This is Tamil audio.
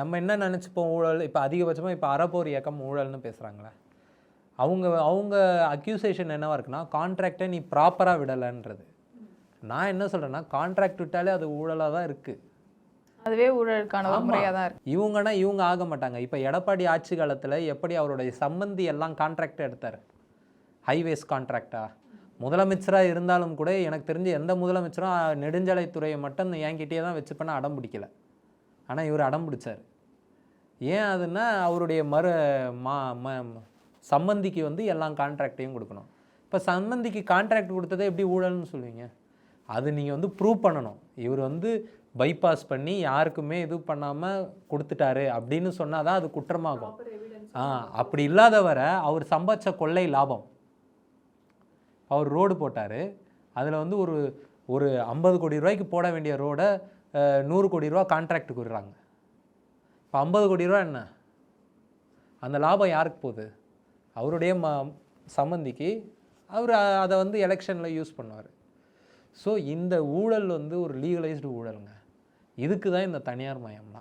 நம்ம என்ன நினச்சிப்போம் ஊழல், இப்போ அதிகபட்சமாக இப்போ அறப்போர் இயக்கம் ஊழல்னு பேசுகிறாங்களே, அவங்க அவங்க அக்யூசேஷன் என்னவா இருக்குன்னா, கான்ட்ராக்டை நீ ப்ராப்பராக விடலைன்றது. நான் என்ன சொல்கிறேன்னா, கான்ட்ராக்ட் விட்டாலே அது ஊழலாக தான் இருக்குது. அதுவே ஊழலுக்கான ஒரு முறையாக தான் இருக்குது. இவங்கன்னா இவங்க ஆக மாட்டாங்க. இப்போ எடப்பாடி ஆட்சி காலத்தில் எப்படி அவருடைய சம்பந்தி எல்லாம் கான்ட்ராக்ட் எடுத்தார், ஹைவேஸ் கான்ட்ராக்டா. முதலமைச்சராக இருந்தாலும் கூட எனக்கு தெரிஞ்சு எந்த முதலமைச்சரும் நெடுஞ்சாலைத்துறையை மட்டும் என்கிட்டயே தான் வச்சு பண்ண அடம் பிடிக்கல. ஆனால் இவர் அடம் பிடிச்சார். ஏன் அதுன்னா அவருடைய சம்பந்திக்கு வந்து எல்லாம் கான்ட்ராக்டையும் கொடுக்கணும். இப்போ சம்பந்திக்கு கான்ட்ராக்ட் கொடுத்ததை எப்படி ஊழல்னு சொல்லுவீங்க? அது நீங்கள் வந்து ப்ரூவ் பண்ணணும். இவர் வந்து பைபாஸ் பண்ணி யாருக்குமே இது பண்ணாமல் கொடுத்துட்டாரு அப்படின்னு சொன்னால் தான் அது குற்றமாகும். அப்படி இல்லாதவரை அவர் சம்பாதிச்ச கொள்ளை லாபம். அவர் ரோடு போட்டார், அதில் வந்து ஒரு 50 கோடி ரூபாய்க்கு போட வேண்டிய ரோடை 100 கோடி ரூபா கான்ட்ராக்டுக்கு விடுறாங்க. இப்போ 50 கோடி ரூபா என்ன? அந்த லாபம் யாருக்கு போகுது? அவருடைய சம்பந்திக்கு. அவர் அதை வந்து எலெக்ஷனில் யூஸ் பண்ணுவார். ஸோ இந்த ஊழல் வந்து ஒரு லீகலைஸ்டு ஊழலுங்க. இதுக்கு தான் இந்த தனியார் மயம்லாம்.